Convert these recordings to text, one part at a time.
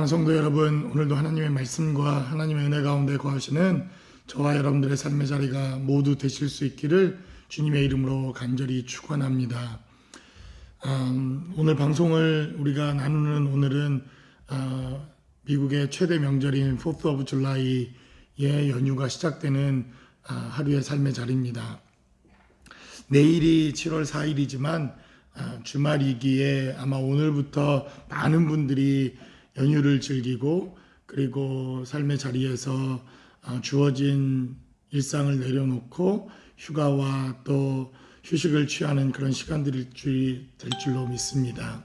성도 여러분, 오늘도 하나님의 말씀과 하나님의 은혜 가운데 거하시는 저와 여러분들의 삶의 자리가 모두 되실 수 있기를 주님의 이름으로 간절히 축원합니다. 오늘 방송을 우리가 나누는 오늘은 미국의 최대 명절인 4th of July의 연휴가 시작되는 하루의 삶의 자리입니다. 내일이 7월 4일이지만 주말이기에 아마 오늘부터 많은 분들이 연휴를 즐기고 그리고 삶의 자리에서 주어진 일상을 내려놓고 휴가와 또 휴식을 취하는 그런 시간들이 될 줄로 믿습니다.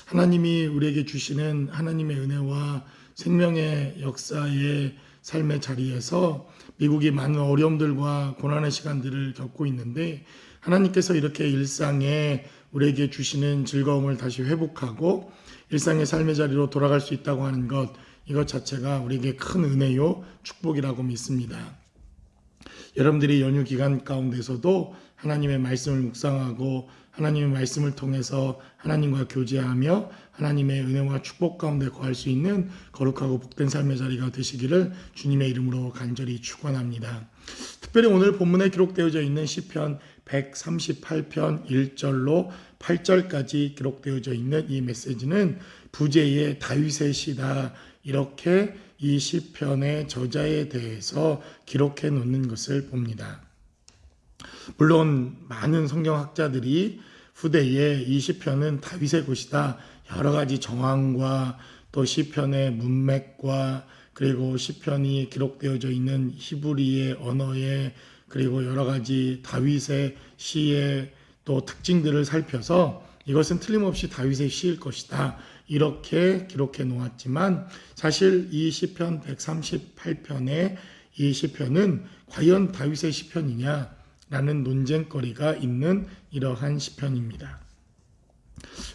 하나님이 우리에게 주시는 하나님의 은혜와 생명의 역사의 삶의 자리에서 미국이 많은 어려움들과 고난의 시간들을 겪고 있는데 하나님께서 이렇게 일상에 우리에게 주시는 즐거움을 다시 회복하고 일상의 삶의 자리로 돌아갈 수 있다고 하는 것, 이것 자체가 우리에게 큰 은혜요 축복이라고 믿습니다. 여러분들이 연휴 기간 가운데서도 하나님의 말씀을 묵상하고 하나님의 말씀을 통해서 하나님과 교제하며 하나님의 은혜와 축복 가운데 거할 수 있는 거룩하고 복된 삶의 자리가 되시기를 주님의 이름으로 간절히 축원합니다. 특별히 오늘 본문에 기록되어져 있는 시편 138편 1절로 8절까지 기록되어져 있는 이 메시지는 부제의 다윗의 시다, 이렇게 이 시편의 저자에 대해서 기록해 놓는 것을 봅니다. 물론 많은 성경학자들이 후대에 이 시편은 다윗의 것이다, 여러 가지 정황과 또 시편의 문맥과 그리고 시편이 기록되어져 있는 히브리의 언어에 그리고 여러 가지 다윗의 시의 또 특징들을 살펴서 이것은 틀림없이 다윗의 시일 것이다, 이렇게 기록해 놓았지만 사실 이 시편 138편의 이 시편은 과연 다윗의 시편이냐 라는 논쟁거리가 있는 이러한 시편입니다.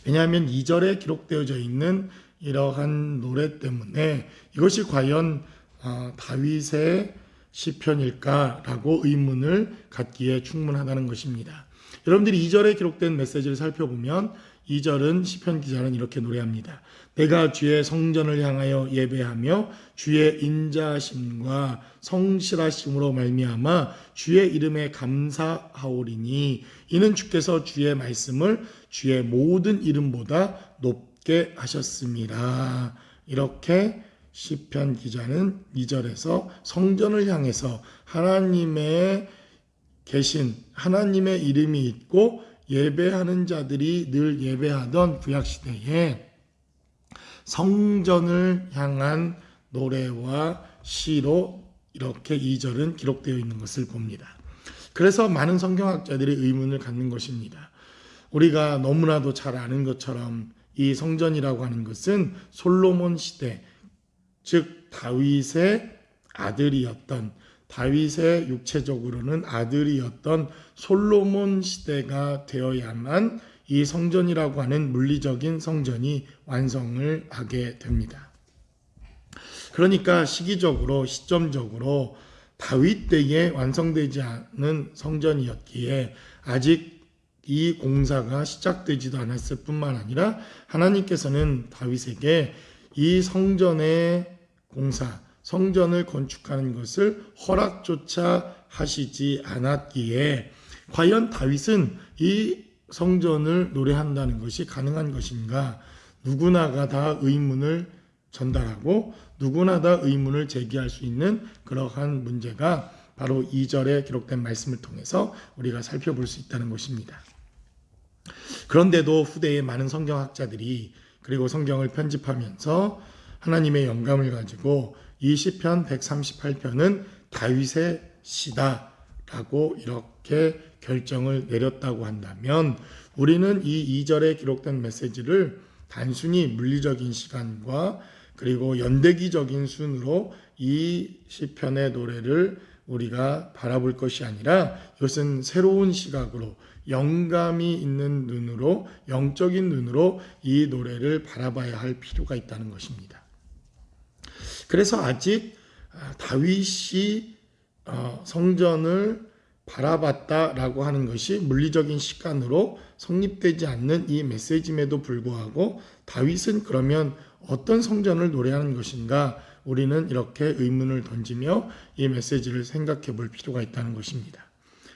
왜냐하면 2절에 기록되어져 있는 이러한 노래 때문에 이것이 과연 다윗의 시편일까라고 의문을 갖기에 충분하다는 것입니다. 여러분들이 2절에 기록된 메시지를 살펴보면 2절은 시편 기자는 이렇게 노래합니다. 내가 주의 성전을 향하여 예배하며 주의 인자하심과 성실하심으로 말미암아 주의 이름에 감사하오리니 이는 주께서 주의 말씀을 주의 모든 이름보다 높게 하셨습니다. 이렇게 시편 기자는 2절에서 성전을 향해서 하나님의 계신 하나님의 이름이 있고 예배하는 자들이 늘 예배하던 구약시대에 성전을 향한 노래와 시로 이렇게 2절은 기록되어 있는 것을 봅니다. 그래서 많은 성경학자들이 의문을 갖는 것입니다. 우리가 너무나도 잘 아는 것처럼 이 성전이라고 하는 것은 솔로몬 시대, 즉 다윗의 아들이었던, 다윗의 육체적으로는 아들이었던 솔로몬 시대가 되어야만 이 성전이라고 하는 물리적인 성전이 완성을 하게 됩니다. 그러니까 시점적으로 다윗 때에 완성되지 않은 성전이었기에 아직 이 공사가 시작되지도 않았을 뿐만 아니라 하나님께서는 다윗에게 이 성전의 공사, 성전을 건축하는 것을 허락조차 하시지 않았기에 과연 다윗은 이 성전을 노래한다는 것이 가능한 것인가? 누구나가 다 의문을 전달하고 누구나 다 의문을 제기할 수 있는 그러한 문제가 바로 2절에 기록된 말씀을 통해서 우리가 살펴볼 수 있다는 것입니다. 그런데도 후대의 많은 성경학자들이 그리고 성경을 편집하면서 하나님의 영감을 가지고 이 시편 138편은 다윗의 시다라고 이렇게 결정을 내렸다고 한다면 우리는 이 2절에 기록된 메시지를 단순히 물리적인 시간과 그리고 연대기적인 순으로 이 시편의 노래를 우리가 바라볼 것이 아니라 이것은 새로운 시각으로 영감이 있는 눈으로, 영적인 눈으로 이 노래를 바라봐야 할 필요가 있다는 것입니다. 그래서 아직 다윗이 성전을 바라봤다라고 하는 것이 물리적인 시간으로 성립되지 않는 이 메시지임에도 불구하고 다윗은 그러면 어떤 성전을 노래하는 것인가, 우리는 이렇게 의문을 던지며 이 메시지를 생각해 볼 필요가 있다는 것입니다.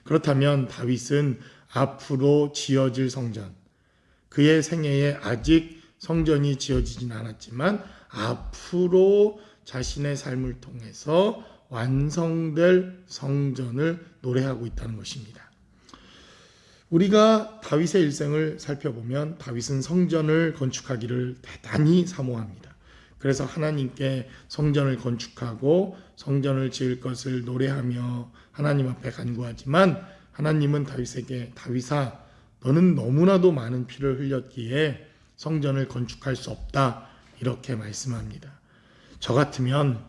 그렇다면 다윗은 앞으로 지어질 성전, 그의 생애에 아직 성전이 지어지진 않았지만 앞으로 자신의 삶을 통해서 완성될 성전을 노래하고 있다는 것입니다. 우리가 다윗의 일생을 살펴보면 다윗은 성전을 건축하기를 대단히 사모합니다. 그래서 하나님께 성전을 건축하고 성전을 지을 것을 노래하며 하나님 앞에 간구하지만 하나님은 다윗에게 다윗아, 너는 너무나도 많은 피를 흘렸기에 성전을 건축할 수 없다, 이렇게 말씀합니다. 저 같으면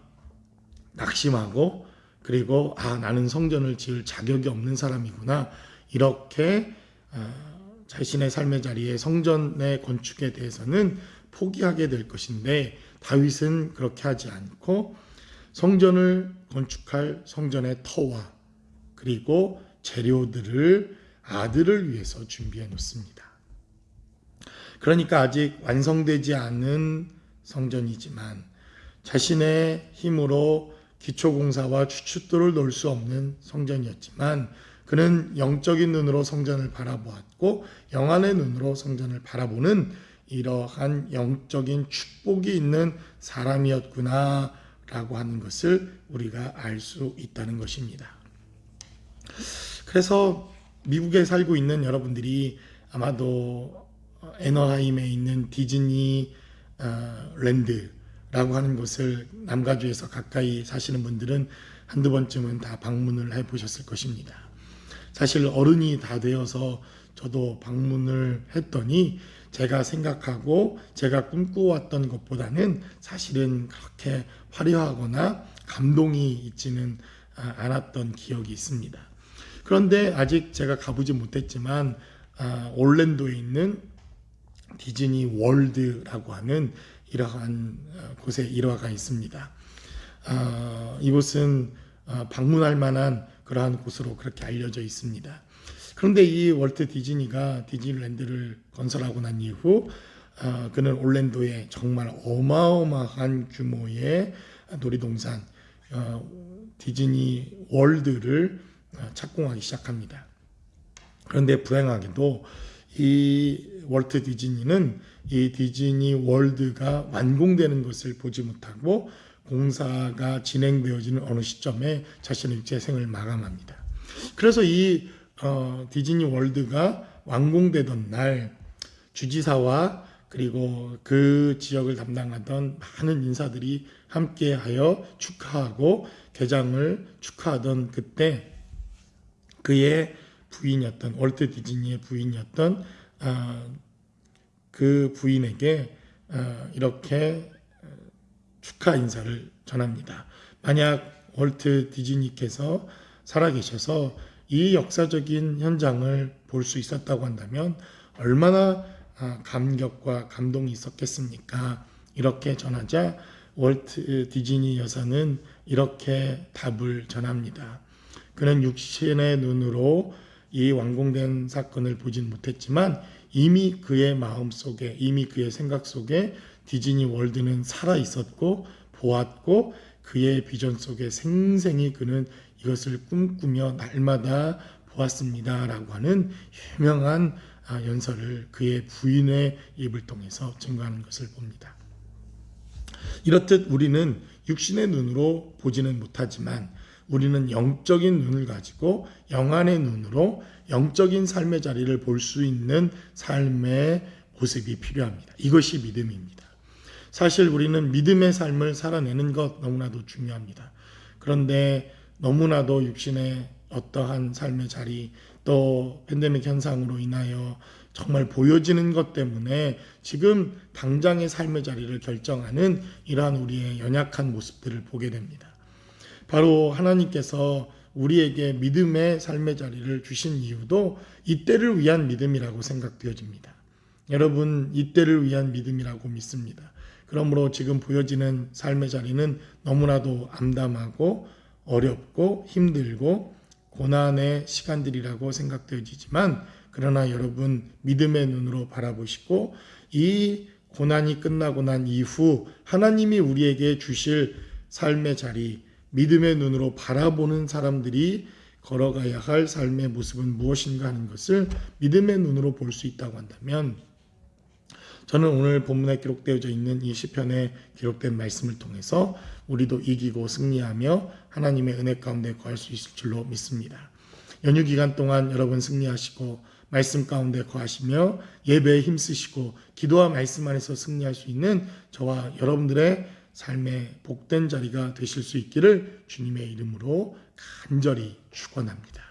낙심하고 그리고 나는 성전을 지을 자격이 없는 사람이구나, 이렇게 자신의 삶의 자리에 성전의 건축에 대해서는 포기하게 될 것인데 다윗은 그렇게 하지 않고 성전을 건축할 성전의 터와 그리고 재료들을 아들을 위해서 준비해 놓습니다. 그러니까 아직 완성되지 않은 성전이지만 자신의 힘으로 기초공사와 추춧돌을 놓을 수 없는 성전이었지만 그는 영적인 눈으로 성전을 바라보았고 영안의 눈으로 성전을 바라보는 이러한 영적인 축복이 있는 사람이었구나 라고 하는 것을 우리가 알 수 있다는 것입니다. 그래서 미국에 살고 있는 여러분들이 아마도 애너하임에 있는 디즈니 랜드라고 하는 곳을 남가주에서 가까이 사시는 분들은 한두 번쯤은 다 방문을 해보셨을 것입니다. 사실 어른이 다 되어서 저도 방문을 했더니 제가 생각하고 제가 꿈꾸었던 것보다는 사실은 그렇게 화려하거나 감동이 있지는 않았던 기억이 있습니다. 그런데 아직 제가 가보지 못했지만 올랜도에 있는 디즈니 월드라고 하는 이러한 곳에 일화가 있습니다. 이곳은 방문할 만한 그러한 곳으로 그렇게 알려져 있습니다. 그런데 이 월트 디즈니가 디즈니랜드를 건설하고 난 이후 그는 올랜도에 정말 어마어마한 규모의 놀이동산 디즈니 월드를 착공하기 시작합니다. 그런데 불행하게도 이 월트 디즈니는 이 디즈니 월드가 완공되는 것을 보지 못하고 공사가 진행되어지는 어느 시점에 자신의 재생을 마감합니다. 그래서 이 디즈니 월드가 완공되던 날 주지사와 그리고 그 지역을 담당하던 많은 인사들이 함께하여 축하하고 개장을 축하하던 그때 그의 부인이었던 월트 디즈니의 부인이었던 그 부인에게 이렇게 축하 인사를 전합니다. 만약 월트 디즈니께서 살아계셔서 이 역사적인 현장을 볼 수 있었다고 한다면 얼마나 감격과 감동이 있었겠습니까? 이렇게 전하자 월트 디즈니 여사는 이렇게 답을 전합니다. 그는 육신의 눈으로 이 완공된 사건을 보진 못했지만 이미 그의 마음속에, 이미 그의 생각 속에 디즈니 월드는 살아 있었고 보았고 그의 비전 속에 생생히 그는 이것을 꿈꾸며 날마다 보았습니다 라고 하는 유명한 연설을 그의 부인의 입을 통해서 증거하는 것을 봅니다. 이렇듯 우리는 육신의 눈으로 보지는 못하지만 우리는 영적인 눈을 가지고 영안의 눈으로 영적인 삶의 자리를 볼 수 있는 삶의 모습이 필요합니다. 이것이 믿음입니다. 사실 우리는 믿음의 삶을 살아내는 것 너무나도 중요합니다. 그런데 너무나도 육신의 어떠한 삶의 자리 또 팬데믹 현상으로 인하여 정말 보여지는 것 때문에 지금 당장의 삶의 자리를 결정하는 이러한 우리의 연약한 모습들을 보게 됩니다. 바로 하나님께서 우리에게 믿음의 삶의 자리를 주신 이유도 이때를 위한 믿음이라고 생각되어집니다. 여러분, 이때를 위한 믿음이라고 믿습니다. 그러므로 지금 보여지는 삶의 자리는 너무나도 암담하고 어렵고 힘들고 고난의 시간들이라고 생각되어지지만 그러나 여러분 믿음의 눈으로 바라보시고 이 고난이 끝나고 난 이후 하나님이 우리에게 주실 삶의 자리, 믿음의 눈으로 바라보는 사람들이 걸어가야 할 삶의 모습은 무엇인가 하는 것을 믿음의 눈으로 볼 수 있다고 한다면, 저는 오늘 본문에 기록되어져 있는 이 시편에 기록된 말씀을 통해서 우리도 이기고 승리하며 하나님의 은혜 가운데 거할 수 있을 줄로 믿습니다. 연휴 기간 동안 여러분 승리하시고 말씀 가운데 거하시며 예배에 힘쓰시고 기도와 말씀 안에서 승리할 수 있는 저와 여러분들의 삶의 복된 자리가 되실 수 있기를 주님의 이름으로 간절히 축원합니다.